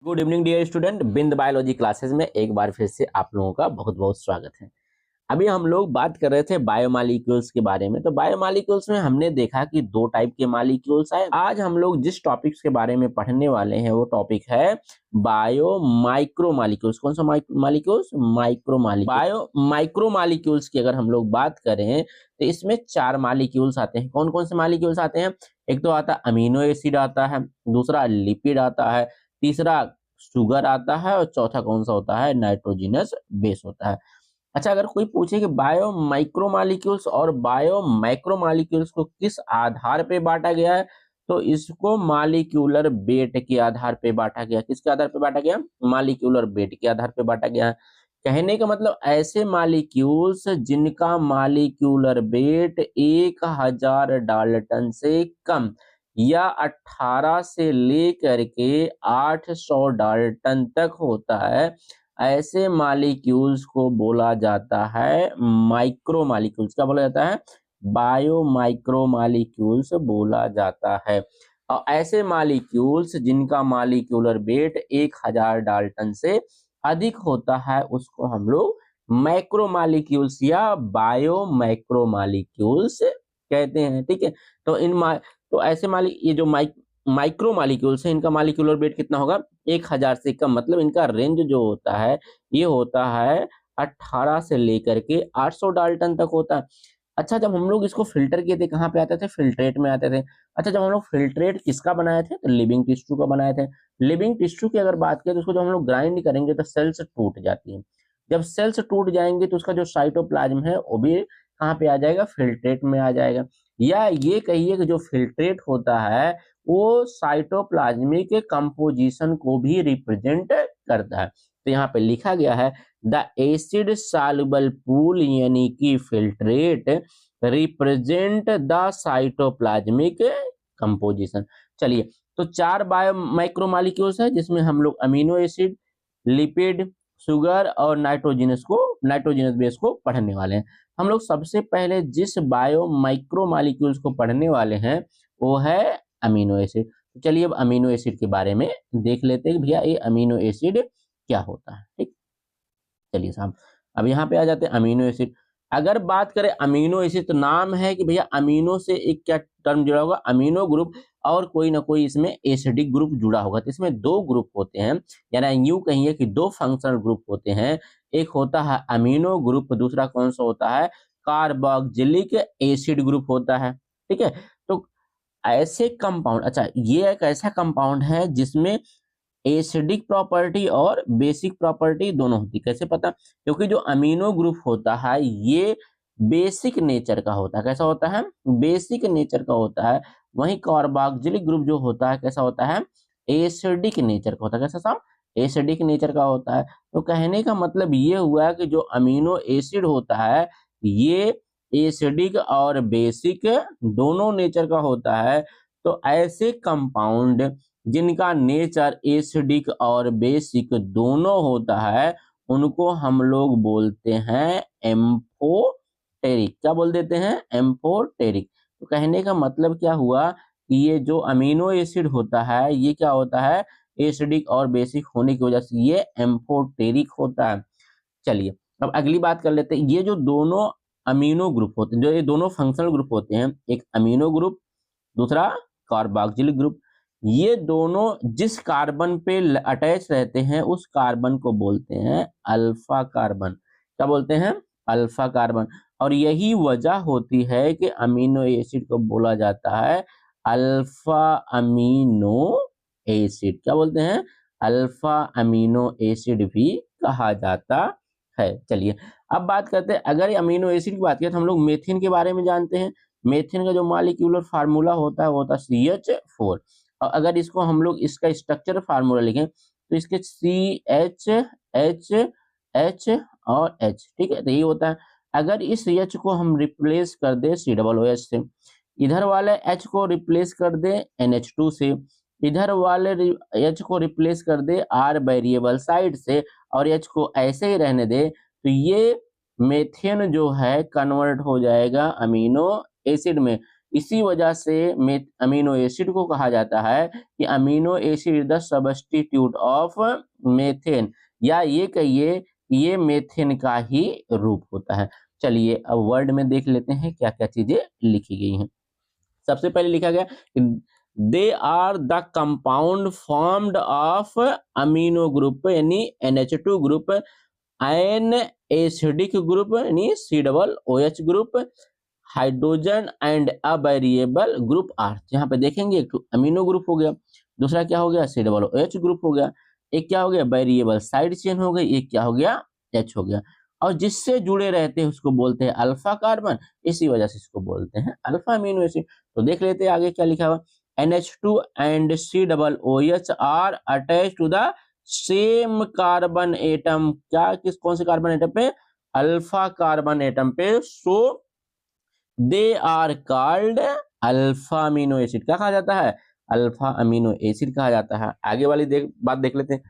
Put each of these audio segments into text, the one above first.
Good evening dear student. Bind biology classes में एक बार फिर से आप लोगों का बहुत बहुत स्वागत है। अभी हम लोग बात कर रहे थे बायोमॉलिक्यूल्स के बारे में। तो बायोमॉलिक्यूल्स में हमने देखा कि दो टाइप के मॉलिक्यूल्स हैं। आज हम लोग जिस टॉपिक्स के बारे में पढ़ने वाले हैं वो टॉपिक है बायो माइक्रोमॉलिक्यूल्स। कौन सा मॉलिक्यूल्स? माइक्रोमॉलिक्यूल्स। बायो माइक्रोमॉलिक्यूल्स की अगर हम लोग बात करें तो इसमें चार मॉलिक्यूल्स आते हैं। कौन कौन से मॉलिक्यूल्स आते हैं? एक तो आता है अमीनो एसिड आता है, दूसरा लिपिड आता है, तीसरा शुगर आता है और चौथा कौन सा होता है? नाइट्रोजनस बेस होता है। अच्छा, अगर कोई पूछे कि बायो माइक्रोमॉलिक्यूल्स और बायो मैक्रोमॉलिक्यूल्स को किस आधार पे बांटा गया है, तो इसको मॉलिक्यूलर वेट के आधार पे बांटा गया। किसके आधार पे बांटा गया? मॉलिक्यूलर वेट के आधार पे बांटा गया है। कहने का मतलब ऐसे मॉलिक्यूल्स जिनका मॉलिक्यूलर वेट 1000 डाल्टन से कम या 18 से लेकर के 800 डाल्टन तक होता है, ऐसे मॉलिक्यूल्स को बोला जाता है माइक्रो मॉलिक्यूल्स। क्या बोला जाता है? बायो माइक्रो मॉलिक्यूल्स बोला जाता है। और ऐसे मॉलिक्यूल्स जिनका मॉलिक्यूलर वेट 1000 डाल्टन से अधिक होता है उसको हम लोग मैक्रो मॉलिक्यूल्स या बायो मैक्रो मॉलिक्यूल्स कहते हैं। ठीक है। तो तो ऐसे ये जो माइक्रो मॉलिक्यूल्स है, इनका मॉलिक्यूलर वेट कितना होगा? 1000 से कम। मतलब इनका रेंज जो होता है ये होता है 18 से लेकर के 800 डाल्टन तक होता है। अच्छा, जब हम लोग इसको फिल्टर किए थे कहाँ पे आते थे? फिल्ट्रेट में आते थे। अच्छा, जब हम लोग फिल्ट्रेट किसका बनाए थे? तो लिविंग टिश्यू का बनाए थे। लिविंग टिश्यू की अगर बात करें तो उसको जब हम लोग ग्राइंड करेंगे तो सेल्स टूट जाती है। जब सेल्स टूट जाएंगे तो उसका जो साइटोप्लाज्म है वो भी कहाँ पे आ जाएगा? फिल्ट्रेट में आ जाएगा। या ये कहिए कि जो फिल्ट्रेट होता है वो साइटोप्लाज्मिक कंपोजिशन को भी रिप्रेजेंट करता है। तो यहाँ पे लिखा गया है द एसिड सॉल्युबल पूल यानी कि filtrate represent the cytoplasmic composition. चलिए, तो चार बायो माइक्रोमॉलिक्यूल्स है जिसमें हम लोग अमीनो एसिड, लिपिड, शुगर और नाइट्रोजनस बेस को पढ़ने वाले हैं। हम लोग सबसे पहले जिस बायो माइक्रोमॉलिक्यूल्स को पढ़ने वाले हैं वो है अमीनो एसिड। तो चलिए अब अमीनो एसिड के बारे में देख लेते हैं भैया ये अमीनो एसिड क्या होता है। ठीक, चलिए साहब, अब यहाँ पे आ जाते हैं अमीनो एसिड। अगर बात करें अमीनो एसिड तो नाम है कि भैया अमीनो से एक क्या टर्म जुड़ा होगा? अमीनो ग्रुप, और कोई ना कोई इसमें एसिडिक ग्रुप जुड़ा होगा। तो इसमें दो ग्रुप होते हैं, यानी यूं कहिए कि दो फंक्शनल ग्रुप होते हैं। एक होता है अमीनो ग्रुप, दूसरा कौन सा होता है? कार्बोक्जिलिक एसिड ग्रुप होता है। ठीक है। तो ऐसे कंपाउंड, अच्छा ये एक ऐसा कंपाउंड है जिसमें एसिडिक प्रॉपर्टी और बेसिक प्रॉपर्टी दोनों होती। कैसे पता? क्योंकि जो अमीनो ग्रुप होता है ये बेसिक नेचर का होता है। कैसा होता है? बेसिक नेचर का होता है। वहीं कार्बोक्जिलिक ग्रुप जो होता है कैसा होता है? एसिडिक नेचर का होता है। कैसा साहब? एसिडिक नेचर का होता है। तो कहने का मतलब ये हुआ कि जो अमीनो एसिड होता है ये एसिडिक और बेसिक दोनों नेचर का होता है। तो ऐसे कंपाउंड जिनका नेचर एसिडिक और बेसिक दोनों होता है उनको हम लोग बोलते हैं एम्फोटेरिक। क्या बोल देते हैं? एम्फोटेरिक। तो कहने का मतलब क्या हुआ कि ये जो अमीनो एसिड होता है ये क्या होता है? एसिडिक और बेसिक होने की वजह से ये एम्फोटेरिक होता है। चलिए, अब अगली बात कर लेते हैं। ये जो दोनों अमीनो ग्रुप होते हैं, जो ये दोनों फंक्शनल ग्रुप होते हैं, एक अमीनो ग्रुप, दूसरा कार्बोक्जिलिक ग्रुप, ये दोनों जिस कार्बन पे अटैच रहते हैं उस कार्बन को बोलते हैं अल्फा कार्बन। क्या बोलते हैं? Alpha carbon. और यही वजह होती है कि अमीनो एसिड को बोला जाता है अल्फा अमीनो एसिड। क्या बोलते हैं? अल्फा अमीनो एसिड भी कहा जाता है। चलिए, अब बात करते हैं, अगर अमीनो एसिड की बात करें तो हम लोग मेथिन के बारे में जानते हैं। मेथिन का जो मॉलिक्यूलर फार्मूला होता है वो होता है CH4। और अगर इसको हम लोग इसका स्ट्रक्चर फार्मूला लिखें तो इसके CH H और H। ठीक है, तो ये होता है। अगर इस H को हम रिप्लेस कर दे COOH से, इधर वाले H को रिप्लेस कर दे NH2 से, इधर वाले H को रिप्लेस कर दे R वेरिएबल साइड से, और H को ऐसे ही रहने दे, तो ये मेथेन जो है कन्वर्ट हो जाएगा अमीनो एसिड में। इसी वजह से अमीनो एसिड को कहा जाता है कि amino acid is the substitute of methane, या ये कहिए ये मेथेन का ही रूप होता है। चलिए अब वर्ड में देख लेते हैं क्या क्या चीजें लिखी गई हैं। सबसे पहले लिखा गया they are the compound formed of amino group यानी NH2 group, an acidic group यानी COOH group, hydrogen and a variable group R. यहाँ पे देखेंगे एक तो अमीनो ग्रुप हो गया, दूसरा क्या हो गया COOH ग्रुप हो गया, एक क्या हो गया वेरिएबल साइड चेन हो गई, एक क्या हो गया H हो गया, और जिससे जुड़े रहते हैं उसको बोलते हैं अल्फा कार्बन, इसी वजह से इसको बोलते हैं अल्फा अमीनो एसिड। तो देख लेते हैं आगे क्या लिखा हुआ, NH2 and COOH are attach to the same carbon atom, क्या किस कौन से कार्बन एटम पे, अल्फा कार्बन एटम पे, so they are called alpha amino acid. क्या कहा जाता है, अल्फा अमीनो एसिड कहा जाता है। आगे वाली बात देख लेते हैं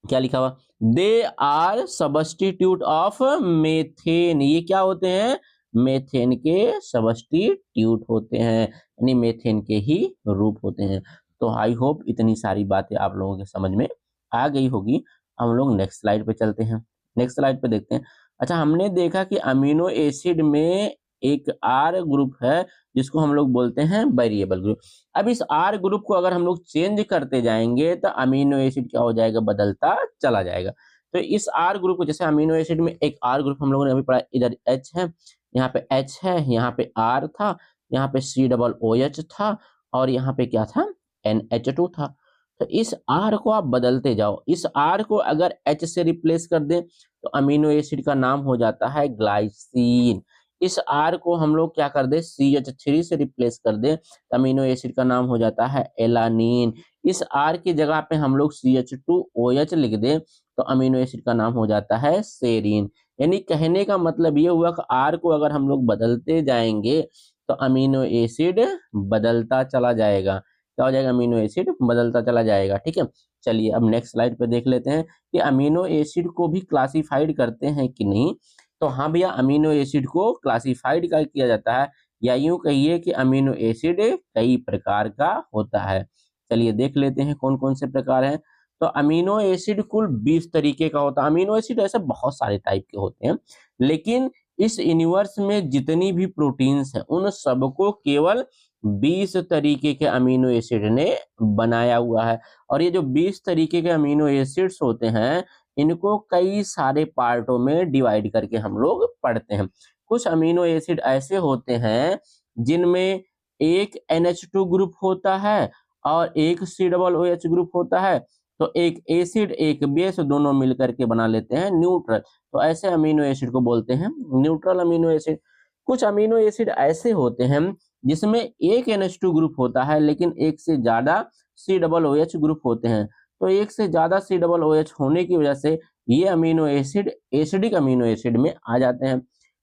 क्या लिखा हुआ, they are substitute of methane, ये क्या होते हैं, मेथेन के सबस्टिट्यूट होते हैं, यानी मेथेन के ही रूप होते हैं। तो आई होप इतनी सारी बातें आप लोगों के समझ में आ गई होगी। हम लोग नेक्स्ट स्लाइड पे चलते हैं, नेक्स्ट स्लाइड पे देखते हैं। अच्छा, हमने देखा कि अमीनो एसिड में एक आर ग्रुप है जिसको हम लोग बोलते हैं वेरिएबल ग्रुप। अब इस आर ग्रुप को अगर हम लोग चेंज करते जाएंगे तो अमीनो एसिड क्या हो जाएगा, बदलता चला जाएगा। तो इस आर ग्रुप को, जैसे अमीनो एसिड में एक आर ग्रुप हम लोगों ने अभी पढ़ा, इधर H है, यहाँ पे H है, यहाँ पे R था, यहाँ पे COOH था, और यहाँ पे क्या था, NH2 था। तो इस R को आप बदलते जाओ, इस R को अगर H से रिप्लेस कर दें तो अमीनो एसिड का नाम हो जाता है ग्लाइसिन। इस R को हम लोग क्या कर दे, CH3 से रिप्लेस कर दे तो अमीनो एसिड का नाम हो जाता है एलानीन। इस R की जगह पे हम लोग CH2OH लिख दे तो अमीनो एसिड का नाम हो जाता है सेरीन। यानी कहने का मतलब ये हुआ कि R को अगर हम लोग बदलते जाएंगे तो अमीनो एसिड बदलता चला जाएगा। क्या हो जाएगा, अमीनो एसिड बदलता चला जाएगा। ठीक है, चलिए अब नेक्स्ट स्लाइड पे देख लेते हैं कि अमीनो एसिड को भी क्लासिफाइड करते हैं कि नहीं। तो हाँ भैया, अमीनो एसिड को क्लासिफाइड का किया जाता है, या यूं कहिए कि अमीनो एसिड कई प्रकार का होता है। चलिए देख लेते हैं कौन कौन से प्रकार हैं। तो अमीनो एसिड कुल 20 तरीके का होता है। अमीनो एसिड ऐसे बहुत सारे टाइप के होते हैं, लेकिन इस यूनिवर्स में जितनी भी प्रोटीन्स हैं उन सबको केवल 20 तरीके के अमीनो एसिड ने बनाया हुआ है। और ये जो 20 तरीके के अमीनो एसिड्स होते हैं इनको कई सारे पार्टों में डिवाइड करके हम लोग पढ़ते हैं। कुछ अमीनो एसिड ऐसे होते हैं जिनमें एक NH2 ग्रुप होता है और एक COOH ग्रुप होता है, तो एक एसिड एक बेस दोनों मिलकर के बना लेते हैं न्यूट्रल। तो ऐसे अमीनो एसिड को बोलते हैं न्यूट्रल अमीनो एसिड। कुछ अमीनो एसिड ऐसे होते हैं जिसमें एक NH2 ग्रुप होता है लेकिन एक से ज्यादा COOH ग्रुप होते हैं। तो एक से ज्यादा COOH होने की वजह से ये amino acid acidic amino acid में आ जाते हैं।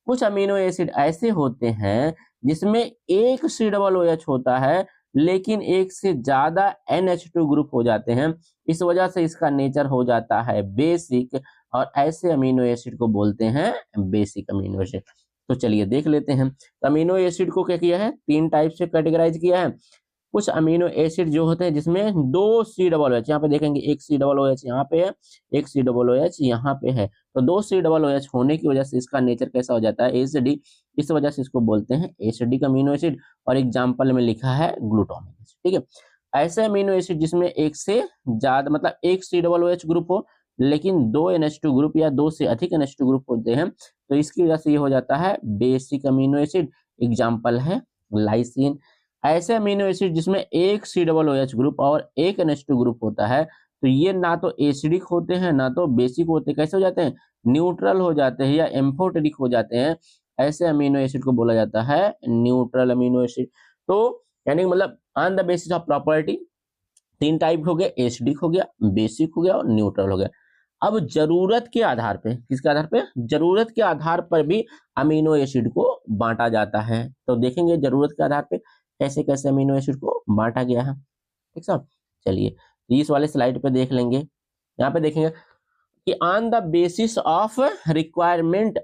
कुछ अमीनो एसिड ऐसे होते हैं जिसमें एक COOH होता है लेकिन एक से ज्यादा NH2 ग्रुप हो जाते हैं, इस वजह से इसका नेचर हो जाता है बेसिक, और ऐसे अमीनो एसिड को बोलते हैं बेसिक अमीनो एसिड। तो चलिए देख लेते हैं। अमीनो एसिड को क्या किया है, 3 टाइप से कैटेगराइज किया है। कुछ अमीनो एसिड जो होते हैं जिसमें 2 COOH, यहाँ पे देखेंगे एक COOH यहाँ पे है, एक COOH यहाँ पे है, तो 2 COOH होने की वजह से इसका नेचर कैसा हो जाता है, एसिडिक। इस वजह से इसको बोलते हैं एसिडिक अमीनो एसिड। और एग्जाम्पल में लिखा है ग्लूटामिक एसिड। ठीक है, ऐसे अमीनो एसिड जिसमें एक से ज्यादा मतलब एक COOH ग्रुप हो लेकिन 2 NH2 ग्रुप या 2 से अधिक NH2 ग्रुप होते हैं, तो इसकी वजह से ये हो जाता है बेसिक अमीनो एसिड। एग्जाम्पल है लाइसिन। ऐसे अमीनो एसिड जिसमें एक COOH ग्रुप और एक NH2 ग्रुप होता है, तो ये ना तो एसिडिक होते हैं ना तो बेसिक होते, कैसे हो जाते हैं, न्यूट्रल हो जाते हैं या एम्फोटेरिक हो जाते हैं। ऐसे अमीनो एसिड को बोला जाता है न्यूट्रल अमीनो एसिड। तो यानी मतलब on the basis of property 3 type हो गए, एसिडिक हो गया, बेसिक हो गया और न्यूट्रल हो गया। अब जरूरत के आधार पे, किसके आधार पे, जरूरत के आधार पर भी अमीनो एसिड को बांटा जाता है। तो देखेंगे जरूरत के आधार पे कैसे कैसे अमीनो एसिड को बांटा गया है। ठीक साहब, चलिए इस वाले स्लाइड पे देख लेंगे। यहाँ पे देखेंगे कि on the basis of requirement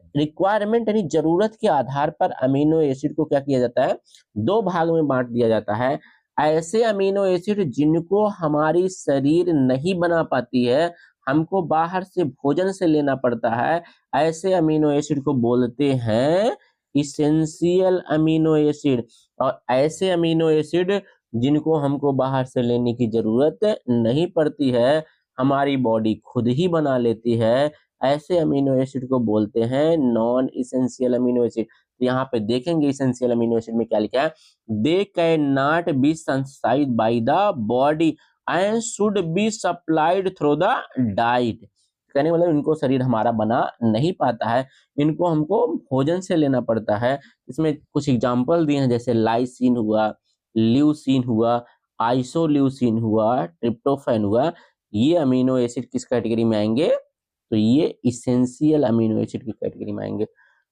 यानी जरूरत के आधार पर अमीनो एसिड को क्या किया जाता है, दो भाग में बांट दिया जाता है। ऐसे अमीनो एसिड जिनको हमारी शरीर नहीं बना पाती है, हमको बाहर से भोजन से लेना पड़ता है, ऐसे अमीनो एसिड को बोलते हैं इसेंशियल अमीनो एसिड। और ऐसे अमीनो एसिड जिनको हमको बाहर से लेने की जरूरत नहीं पड़ती है, हमारी बॉडी खुद ही बना लेती है, ऐसे अमीनो एसिड को बोलते हैं नॉन इसेंशियल अमीनो एसिड। तो यहाँ पे देखेंगे इसेंशियल अमीनो एसिड में क्या लिखा है, they can not be synthesised by the body and should be supplied through the diet. कहने मतलब इनको शरीर हमारा बना नहीं पाता है, इनको हमको भोजन से लेना पड़ता है। इसमें कुछ एग्जाम्पल दिए हैं, जैसे लाइसिन हुआ, ल्यूसीन हुआ, आइसोल्यूसिन हुआ, ट्रिप्टोफैन हुआ। ये अमीनो एसिड किस कैटेगरी में आएंगे, तो ये इसेंशियल अमीनो एसिड की कैटेगरी में आएंगे।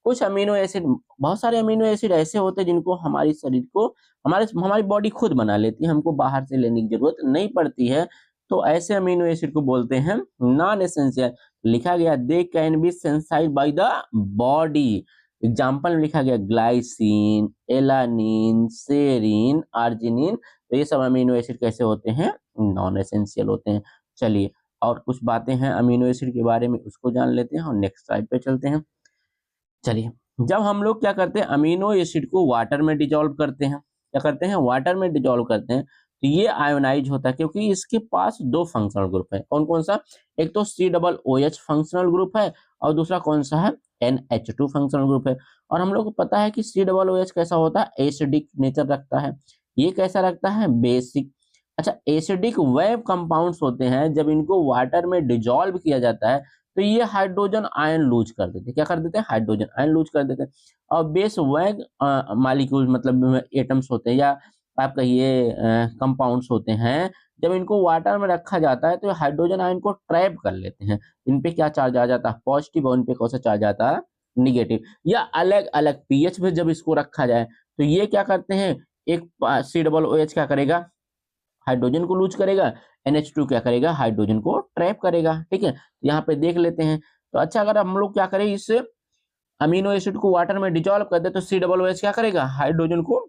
कुछ अमीनो एसिड, बहुत सारे अमीनो एसिड ऐसे होते हैं जिनको हमारी शरीर को हमारी बॉडी खुद बना लेती है, हमको बाहर से लेने की जरूरत नहीं पड़ती है, तो ऐसे अमीनो एसिड को बोलते हैं नॉन एसेंशियल। लिखा गया they can be synthesized by the body. Example में लिखा गया ग्लाइसिन, एलानिन, सेरिन, आर्जिनिन। तो ये सब अमीनो एसिड कैसे होते हैं, नॉन एसेंशियल होते हैं। चलिए और कुछ बातें हैं अमीनो एसिड के बारे में, उसको जान लेते हैं और नेक्स्ट स्लाइड पे चलते हैं। चलिए, जब हम लोग क्या करते हैं, अमीनो एसिड को वाटर में डिजोल्व करते हैं, क्या करते हैं, वाटर में डिजोल्व करते हैं, तो ये आयोनाइज होता है क्योंकि इसके पास दो फंक्शनल ग्रुप है। कौन कौन सा, एक तो COOH फंक्शनल ग्रुप है और दूसरा कौन सा है, NH2 फंक्शनल ग्रुप है। और हम लोग को पता है कि COOH कैसा होता है, एसिडिक नेचर रखता है। ये कैसा रखता है, बेसिक। अच्छा, एसिडिक वेब कंपाउंड्स होते हैं, जब इनको वाटर में डिजोल्व किया जाता है तो ये हाइड्रोजन आयन लूज कर देते हैं। क्या कर देते हैं, हाइड्रोजन आयन लूज कर देते हैं। और बेस वैग मालिक्यूल मतलब एटम्स होते हैं या आप कहिए कंपाउंड्स होते हैं, जब इनको वाटर में रखा जाता है तो हाइड्रोजन आयन को ट्रैप कर लेते हैं। इन पे क्या चार्ज आ जाता है, पॉजिटिव, और इन पे कौन सा चार्ज आता है, निगेटिव। या अलग अलग पीएच पे जब इसको रखा जाए तो ये क्या करते हैं, एक COOH क्या करेगा, हाइड्रोजन को लूज करेगा, NH2 क्या करेगा, हाइड्रोजन को ट्रैप करेगा। ठीक है, यहाँ पे देख लेते हैं। तो अच्छा, अगर हम लोग क्या करें, इस अमीनो एसिड को वाटर में डिजोल्व कर दे तो COOH क्या करेगा, हाइड्रोजन को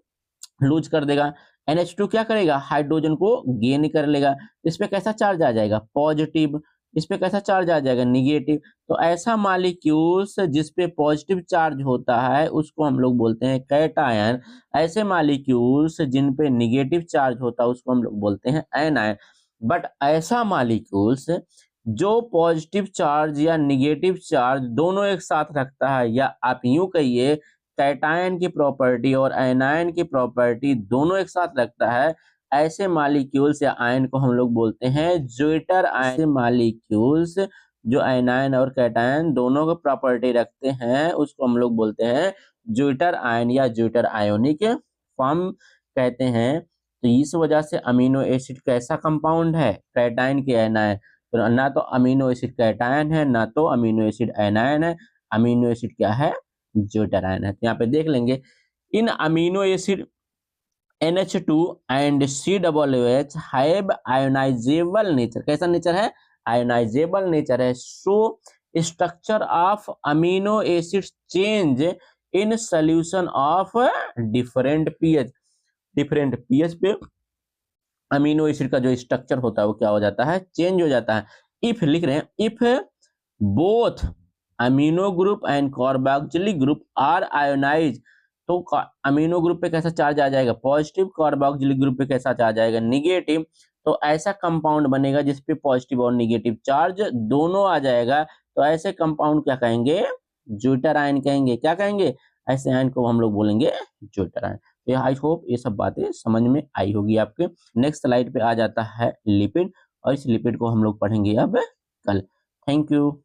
लूज कर देगा। NH2 क्या करेगा, हाइड्रोजन को गेन कर लेगा। इस पे कैसा चार्ज आ जाएगा, पॉजिटिव। इस पे कैसा चार्ज आ जाएगा, निगेटिव। तो ऐसा मॉलिक्यूल्स जिस पे पॉजिटिव चार्ज होता है उसको हम लोग बोलते हैं कैटायन। ऐसे मॉलिक्यूल्स जिन पे निगेटिव चार्ज होता है उसको हम लोग बोलते हैं एनायन। बट ऐसा मॉलिक्यूल्स जो पॉजिटिव चार्ज या निगेटिव चार्ज दोनों एक साथ रखता है, या आप यूं कहिए कैटायन की प्रॉपर्टी और एनायन की प्रॉपर्टी दोनों एक साथ रखता है, ऐसे मॉलिक्यूल्स या आयन को हम लोग बोलते हैं ज्विटर आयन। ऐसे मॉलिक्यूल्स जो एनायन और कैटायन दोनों को प्रॉपर्टी रखते हैं उसको हम लोग बोलते हैं ज्विटर आयन या ज्विटर आयोनिक फॉर्म कहते हैं। तो इस वजह से अमीनो एसिड कैसा कंपाउंड है, कैटायन के एनायन। तो ना तो अमीनो एसिड कैटायन है, ना तो अमीनो एसिड एनायन है। अमीनो एसिड क्या है, ज्विटर आयन है। तो यहाँ पे देख लेंगे in amino acid NH2 and COOH have ionizable nature. कैसा नेचर है, आयोनाइजेबल नेचर है। So structure of amino acid change in solution of different pH. Different pH पे अमीनो एसिड का जो स्ट्रक्चर होता है वो क्या हो जाता है, चेंज हो जाता है। इफ लिख रहे हैं, if both amino group and carboxylic group are ionise, तो अमीनो ग्रुप पे कैसा चार्ज आ जाएगा, पॉजिटिव। कार्बोक्सिलिक ग्रुप पे कैसा चार्ज आएगा, निगेटिव। तो ऐसा कंपाउंड बनेगा जिसपे पॉजिटिव और निगेटिव चार्ज दोनों आ जाएगा। तो ऐसे कंपाउंड क्या कहेंगे, ज्विटर आयन कहेंगे। क्या कहेंगे, ऐसे आयन को हम लोग बोलेंगे ज्विटर आयन। तो आई होप ये सब बातें समझ में आई होगी आपके। नेक्स्ट स्लाइड पे आ जाता है लिपिड, और इस लिपिड को हम लोग पढ़ेंगे अब कल। Thank you.